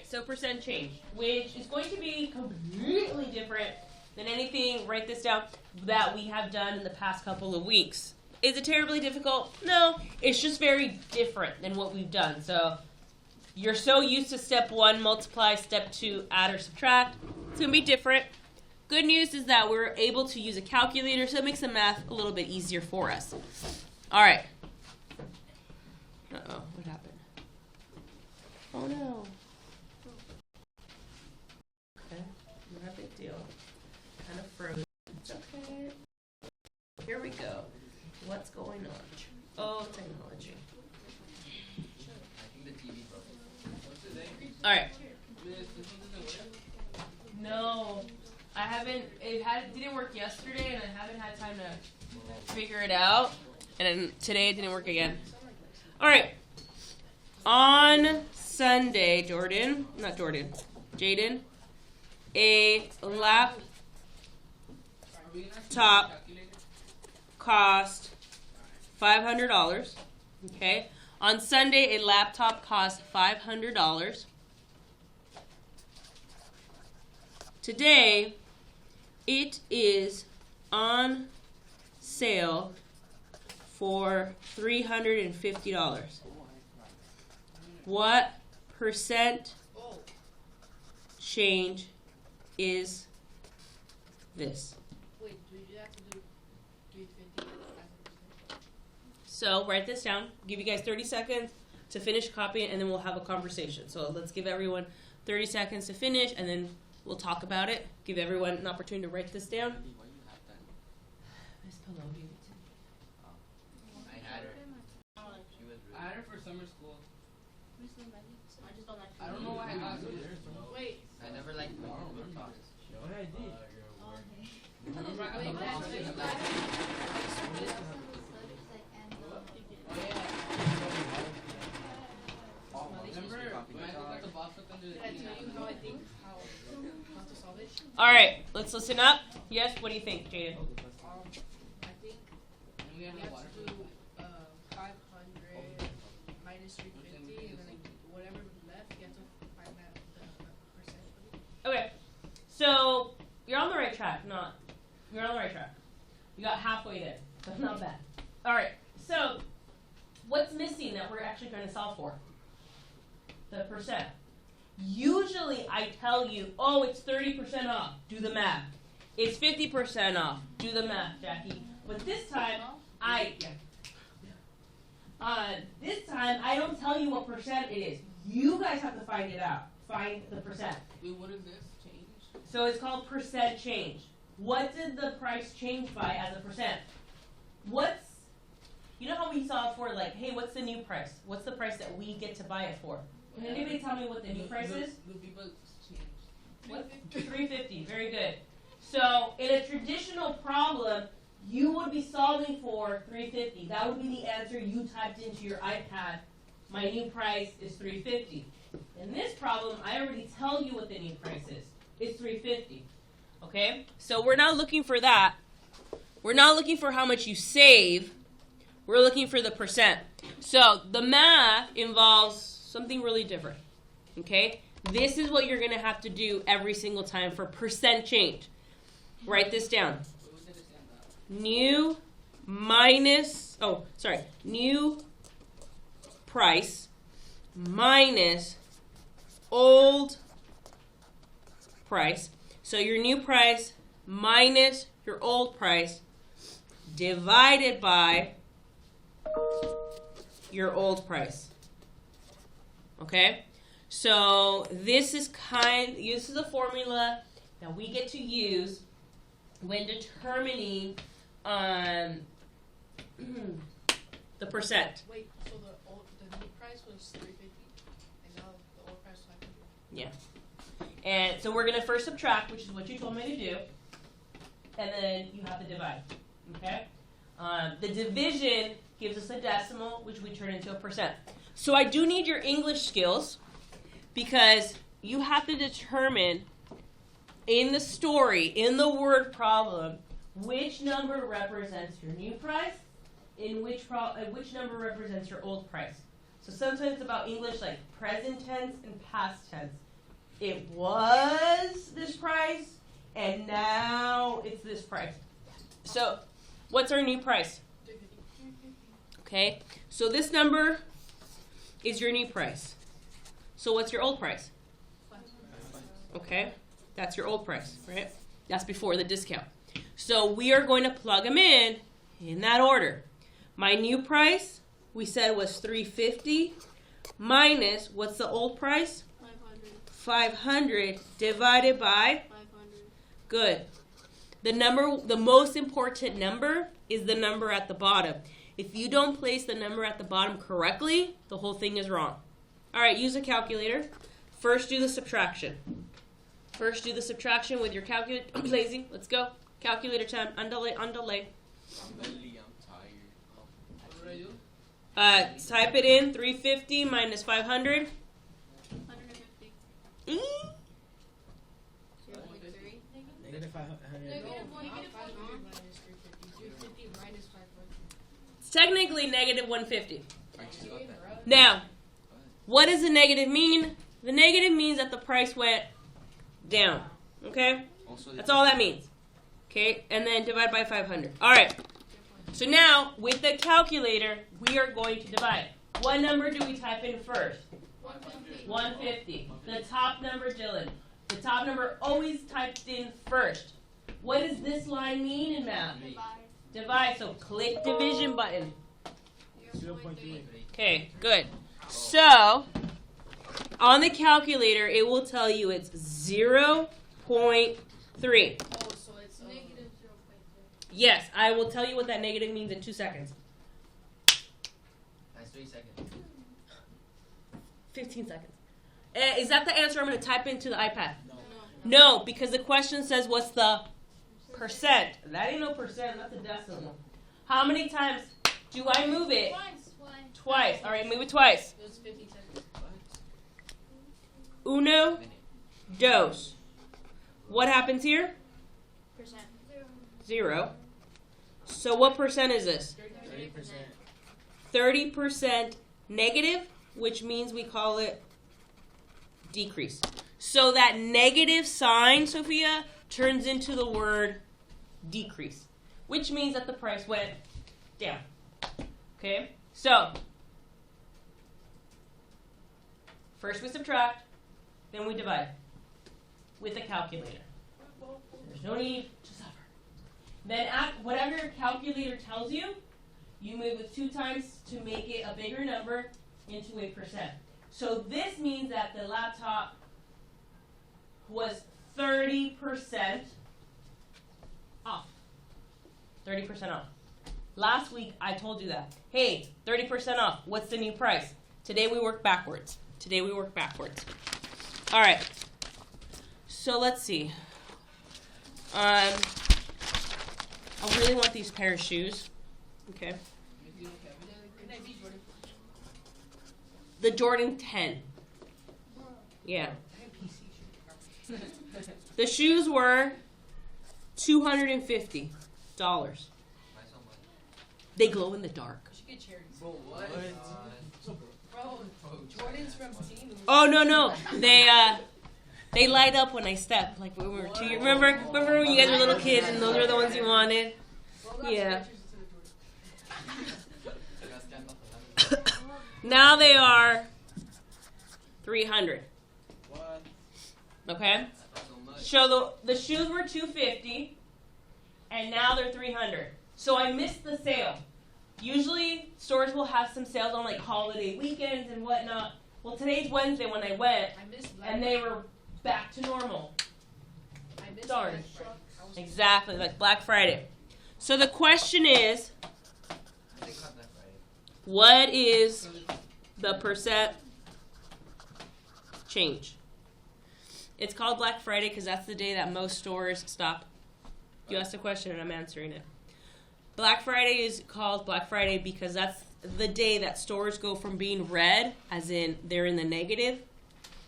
So percent change, which is going to be completely different than anything, write this down, that we have done in the past couple of weeks. Is it terribly difficult? No, it's just very different than what we've done. So you're so used to step 1, multiply, step 2, add or subtract. It's going to be different. Good news is that we're able to use a calculator, so it makes the math a little bit easier for us. All right. Uh-oh, what happened? Oh, no. Okay, not a big deal. Kind of frozen. It's okay. Here we go. What's going on? Oh, technology. All right. No, I haven't. It didn't work yesterday, and I haven't had time to figure it out. And then today it didn't work again. All right. On Sunday, Jaden, a laptop cost $500. Okay. On Sunday, a laptop cost $500. Today, it is on sale for $350. What percent change is this? Wait, do you have to do 350? So write this down. Give you guys 30 seconds to finish copying, and then we'll have a conversation. So let's give everyone 30 seconds to finish, and then we'll talk about it. Give everyone an opportunity to write this down. Miss Pillow gave it to me. I had her. I had her for summer school. I don't know why I got her. Wait. I never liked when you were talking. Yeah, I did. All right, let's listen up. Yes, what do you think, Jaden? I think we have to do 500 minus 350, and then whatever left, you have to find that the percent. Okay, so you're on the right track. You're on the right track. You got halfway there. That's not bad. All right, so what's missing that we're actually going to solve for? The percent. Usually I tell you, oh, it's 30% off. Do the math. It's 50% off. Do the math, Jackie. But this time, this time I don't tell you what percent it is. You guys have to find it out. Find the percent. Wait, what is this? Change? So it's called percent change. What did the price change by as a percent? You know how we saw it for, like, hey, what's the new price? What's the price that we get to buy it for? Can anybody tell me what the new price is? The people changed. What? $350. Very good. So in a traditional problem, you would be solving for $350. That would be the answer you typed into your iPad. My new price is $350. In this problem, I already tell you what the new price is. It's $350. Okay? So we're not looking for that. We're not looking for how much you save. We're looking for the percent. So the math involves something really different. Okay? This is what you're going to have to do every single time for percent change. Write this down. New price minus old price. So your new price minus your old price divided by your old price. Okay? So this is a formula that we get to use when determining the percent. Wait, so the new price was 350, and now the old price is 500. Yeah. And so we're going to first subtract, which is what you told me to do, and then you have to divide. Okay? The division gives us a decimal, which we turn into a percent. So I do need your English skills, because you have to determine in the story, in the word problem, which number represents your new price, and which number represents your old price. So sometimes it's about English like present tense and past tense. it was this price, and now it's this price. So, what's our new price? Okay, so this number is your new price. So what's your old price? Okay, that's your old price, right? That's before the discount. So we are going to plug them in that order. My new price, we said, was $350 minus, what's the old price? 500 divided by 500. Good. The most important number is the number at the bottom. If you don't place the number at the bottom correctly, the whole thing is wrong. All right, use a calculator. First, do the subtraction. First, do the subtraction with your calculator. I'm lazy. Let's go. Calculator time. Underlay. I'm tired. What do I do? Type it in. 350 minus 500. 150. Mm. 0.3. Negative 500. Negative 150. 500 minus 350. 250 minus 500. It's technically negative 150. I just got that. Now, what does the negative mean? The negative means that the price went down. Okay? Also, That's all that means. Okay? And then divide by 500. All right. So now, with the calculator, we are going to divide. What number do we type in first? 150. 150. The top number, Dylan. The top number always typed in first. What does this line mean in math? Divide. Divide. So click division button. 0.3. Okay, good. So, on the calculator, it will tell you it's 0.3. Oh, so it's Negative 0.3. Yes, I will tell you what that negative means in 2 seconds. That's 3 seconds. 15 seconds. Is that the answer I'm going to type into the iPad? No. No, because the question says what's the percent. That ain't no percent, that's a decimal. How many times do I move it? Twice. All right, move it twice. it was 15 seconds. Uno, dos. What happens here? Percent. 0. So what percent is this? 30%. 30% negative, which means we call it decrease. So that negative sign, Sophia, turns into the word decrease, which means that the price went down. Okay? So, first we subtract, then we divide with a calculator. There's no need to suffer. Then whatever your calculator tells you, you move it 2 times to make it a bigger number into a percent. So this means that the laptop was 30% off. 30% off. Last week I told you that. Hey, 30% off. What's the new price? Today we work backwards. All right. So let's see. I really want these pair of shoes. Okay. Can I be Jordan? The Jordan 10. Yeah. I have PC shoes. The shoes were $250. Why so much? They glow in the dark. You should get cherries. Bro, what? Bro, Jordan's from Team. Oh no. They light up when I step. Like when we were 2 years. Remember when you guys were little kids and those were the ones you wanted? Yeah. Now they are $300. What? Okay? So the shoes were $250 and now they're $300. So I missed the sale. Usually stores will have some sales on like holiday weekends and whatnot. Well, today's Wednesday when I went I missed Black and they were back to normal. I missed Darn. Black Friday. I was Exactly, like Black Friday. So the question is, They caught that Friday. what is the percent change? It's called Black Friday because that's the day that most stores stop. You asked a question and I'm answering it. Black Friday is called Black Friday because that's the day that stores go from being red, as in they're in the negative,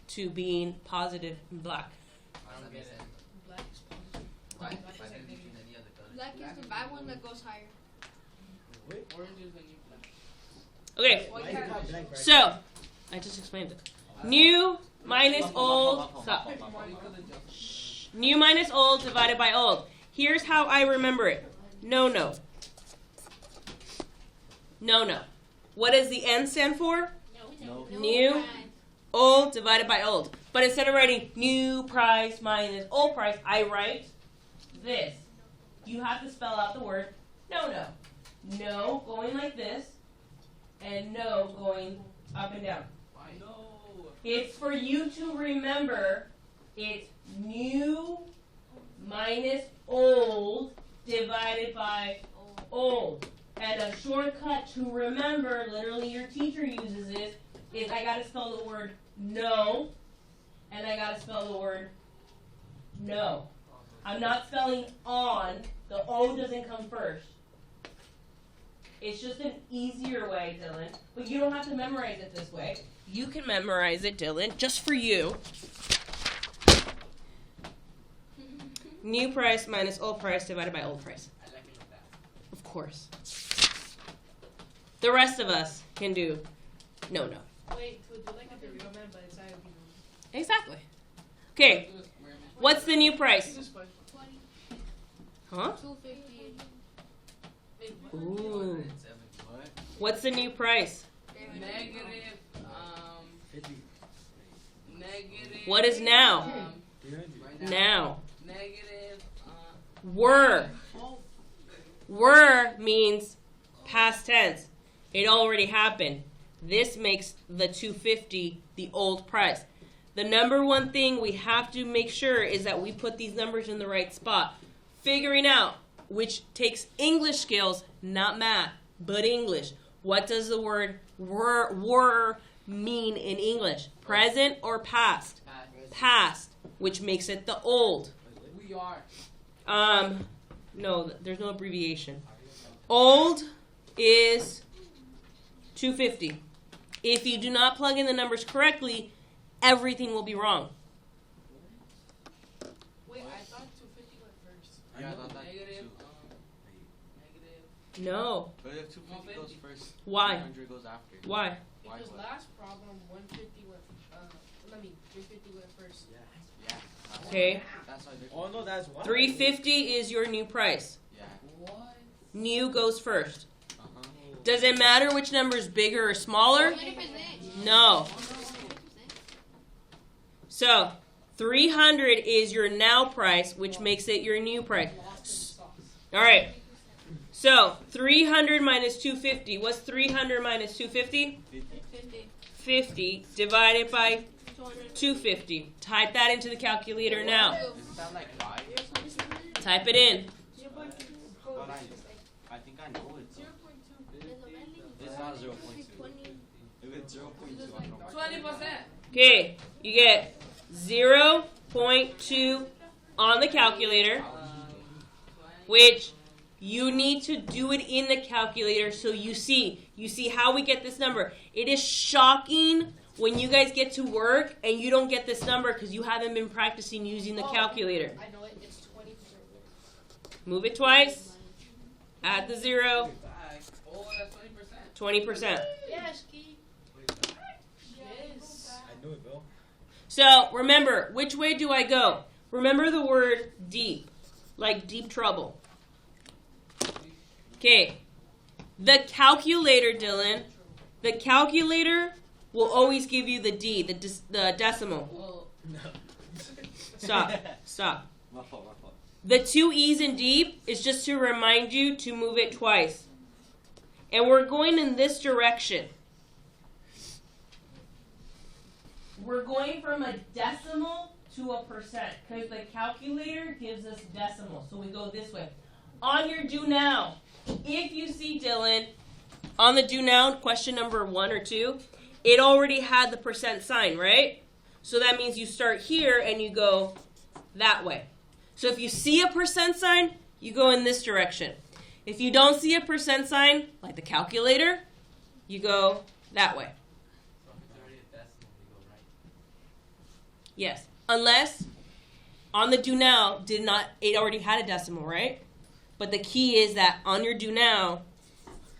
to being positive and black. I don't get it. Black is positive. Why? Black Why is didn't like you maybe- choose any other color? Black is the bad one that goes higher. Wait. Orange is the new black. Okay, Why you call Black Friday? so I just explained it. New minus old. Stop. New minus old divided by old. Here's how I remember it. No. What does the N stand for? No. New. Old divided by old. But instead of writing new price minus old price, I write this. You have to spell out the word no. No going like this, and no going up and down. Why? No. It's for you to remember it's new minus old divided by old. And a shortcut to remember, literally your teacher uses this, is I gotta spell the word no, and I gotta spell the word no. I'm not spelling on, the O doesn't come first. It's just an easier way, Dylan, but you don't have to memorize it this way. You can memorize it, Dylan, just for you. New price minus old price divided by old price. I like it like that. Of course. The rest of us can do no. Wait, to do like a real man, but inside of you. Exactly. Okay, what's the new price? This is fun. 20, Huh? 250. Ooh. What? What's the new price? Negative, 50. negative. What is now? 300. Right Now. Negative, Were. Were means past tense. It already happened. This makes the 250 the old price. The number one thing we have to make sure is that we put these numbers in the right spot. Figuring out, which takes English skills, not math, but English. What does the word were mean in English? Present or past? Past, which makes it the old. we are. No, there's no abbreviation. Old is 250. If you do not plug in the numbers correctly, everything will be wrong. Wait, I thought 250 went first. I know. Negative, negative. No. But if 250 goes first, Why? 100 goes after. Why? Because last problem, 150 went, 350 went first. Yeah. That's Okay. why- That's why they're. Oh no, that's why. 350 is your new price. Yeah. What? New goes first. Uh-huh. Does it matter which number is bigger or smaller? 20%. No. 20%. So, 300 is your now price, which makes it your new price. All right. So, 300 minus 250. What's 300 minus 250? 50. 50 divided by 200. 250. Type that into the calculator now. Isn't that like 5? Type it in. But I think I know it. It's not 0.2. If it's 0.2, I don't know. 20%. Okay, you get 0.2 on the calculator, which you need to do it in the calculator so you see how we get this number. It is shocking when you guys get to work and you don't get this number because you haven't been practicing using the calculator. I know it. It's 20%. Move it twice, add the 0, Oh, that's 20%. 20%. Yes, Key. Yes. I knew it, bro. So remember, which way do I go? Remember the word deep, like deep trouble. Okay, the calculator, Dylan, the calculator will always give you the D, the decimal. Well, No. Stop. my fault. The 2 E's in deep is just to remind you to move it twice. And we're going in this direction. We're going from a decimal to a percent because the calculator gives us decimal. So we go this way. On your do now, if you see, Dylan, on the do now, question number 1 or 2, it already had the percent sign, right? So that means you start here and you go that way. So if you see a percent sign, you go in this direction. If you don't see a percent sign, like the calculator, you go that way. So if it's already a decimal, you go right. Yes. Unless on the do now it already had a decimal, right? But the key is that on your do now,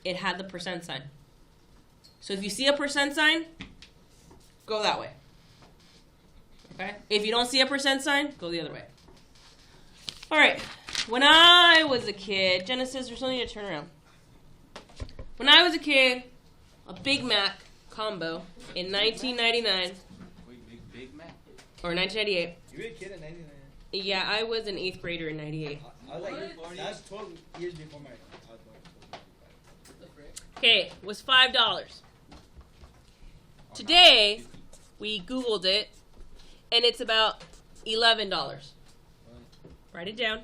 it had the percent sign. So if you see a percent sign, go that way. Okay? If you don't see a percent sign, go the other way. All right. When I was a kid, Genesis, there's no need to turn around. When I was a kid, a Big Mac combo in 1999 Wait, Big Mac? or 1998. You were a kid in 99. Yeah, I was an 8th grader in 98. I was like, that's 12 years before my. I was born. Okay, was $5. Today, we Googled it, and it's about $11. Write it down.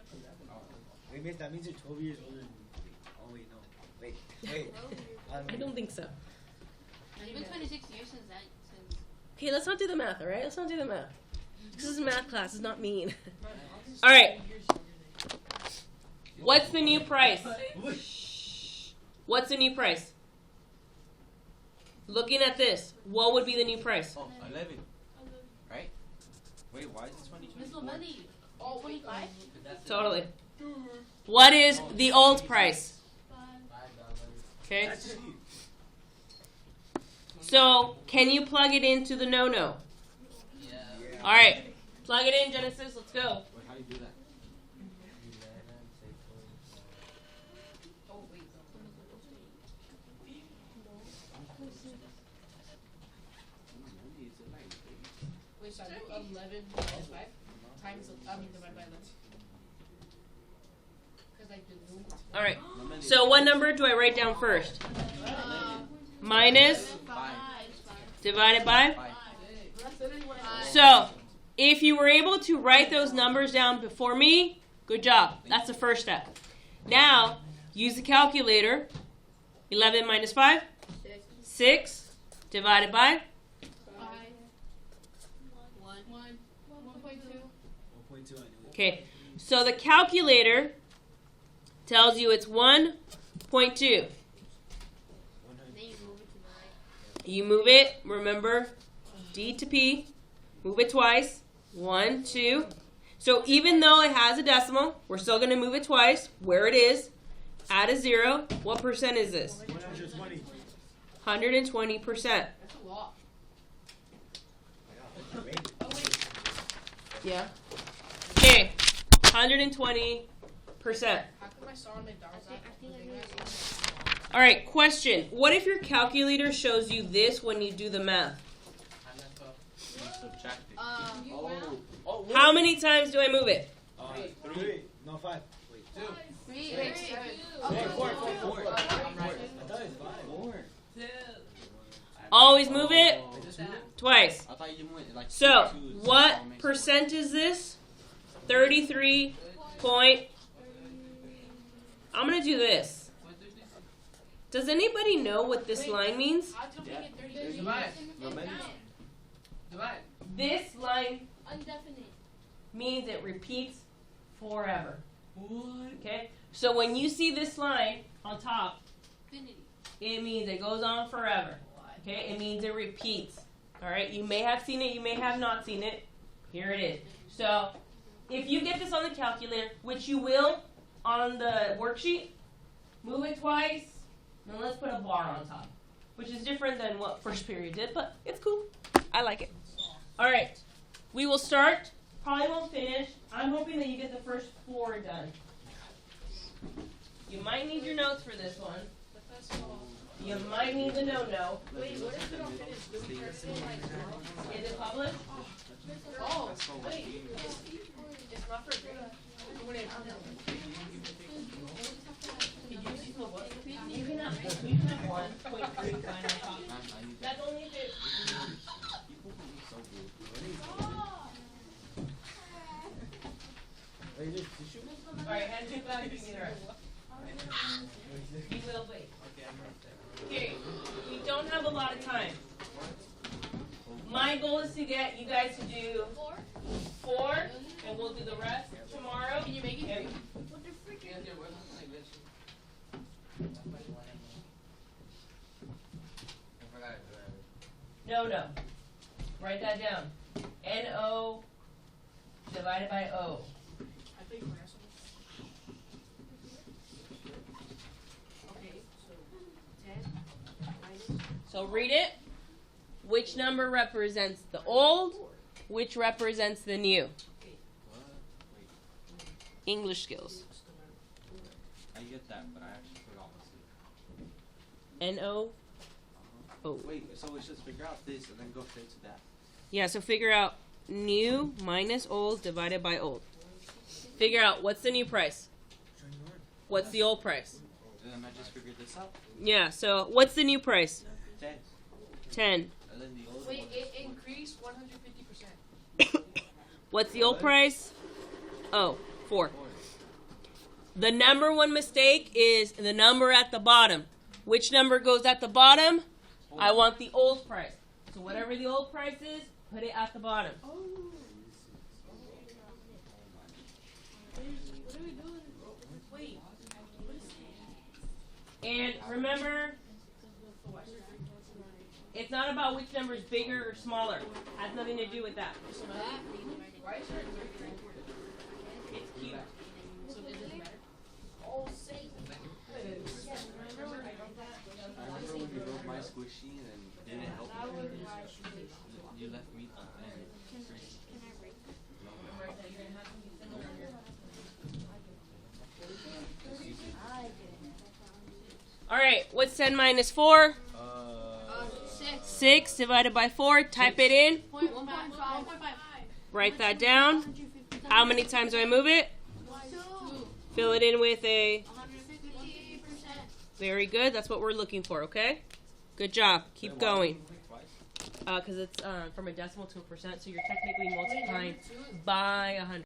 Wait, miss, that means you're 12 years older than me. Oh, wait, no. Wait. I don't think so. It's been 26 years since that. Since Okay, let's not do the math, all right? Let's not do the math. This is a math class. It's not mean. All right. What's the new price? What's the new price? Looking at this, what would be the new price? Oh, 11. Right? Wait, why is it 22? Miss Lomeli. Oh, 25? Totally. What is the old price? Okay. So, can you plug it into the no-no? Yeah. All right. Plug it in, Genesis. Let's go. Wait, how do you do that? Oh, wait. Wait, so I do 11 minus 5 times, divided by 11. Because I did All right. So, what number do I write down first? Minus divided by. So, if you were able to write those numbers down before me, good job. That's the first step. Now, use the calculator. 11 minus 5? 6 divided by. 1.2, I knew it. Okay, so the calculator tells you it's 1.2. Then you move it to the right. You move it, remember, D to P, move it twice. 1, 2. So even though it has a decimal, we're still going to move it twice, where it is. Add a 0. What percent is this? 120. 120%. That's a lot. Yeah. Okay, 120%. How come I saw on McDonald's app? I think I know. All right, question. What if your calculator shows you this when you do the math? Subtract it. Oh, How many times do I move it? 3. No, 5. Wait. 3, 6, 6, 7. 4. I'm right. I thought it was 5. Always move it Oh. twice. I thought you went like So, 2, what percent is this? 33 point. I'm going to do this. Does anybody know what this line means? How did we get 33? Divide. This line Undefinite. means it repeats forever. Okay? So when you see this line on top, Infinity. it means it goes on forever. Okay? It means it repeats. All right? You may have seen it, you may have not seen it. Here it is. So, if you get this on the calculator, which you will on the worksheet, move it twice, then let's put a bar on top, which is different than what first period did, but it's cool. I like it. All right. We will start. Probably won't finish. I'm hoping that you get the first 4 done. You might need your notes for this one. You might need the no-no. Wait, what if we don't finish? Do we first finish like tomorrow? Is it published? Oh, wait. It's not for grade. You can have 1.3 sign on top. That's only if it. Wait, is this tissue? All right, hand it back. Give me the rest. You will wait. Okay, we don't have a lot of time. My goal is to get you guys to do 4, and we'll do the rest tomorrow. Can you make it And- What the freak? No. Write that down. N-O divided by O. I think we're asking. Okay, so 10 minus. So read it. Which number represents the old which represents the new? What? Wait. English skills. I get that, but I actually forgot my sleep. N-O? Oh. Wait, so we should figure out this and then go straight to that. Yeah, so figure out new minus old divided by old. Figure out what's the new price. What's the old price? And then I just figured this out. Yeah, so what's the new price? 10. 10. And then the old Wait, one. it increased 150%. What's the old price? Oh, 4. The number one mistake is the number at the bottom. Which number goes at the bottom? I want the old price. So whatever the old price is, put it at the bottom. What are we doing? Wait. What is it? And remember, it's not about which number is bigger or smaller. It has nothing to do with that. Why is there It's cute. so it doesn't matter? I remember when you broke my squishy and didn't help me. You left me on All right, what's 10 minus 4? 6. 6 divided by 4. Type it in. 1.5. Write that down. How many times do I move it? 2. Fill it in with a... 150%. Very good. That's what we're looking for, okay? Good job. Keep going. Because it's from a decimal to a percent, so you're technically multiplying by 100.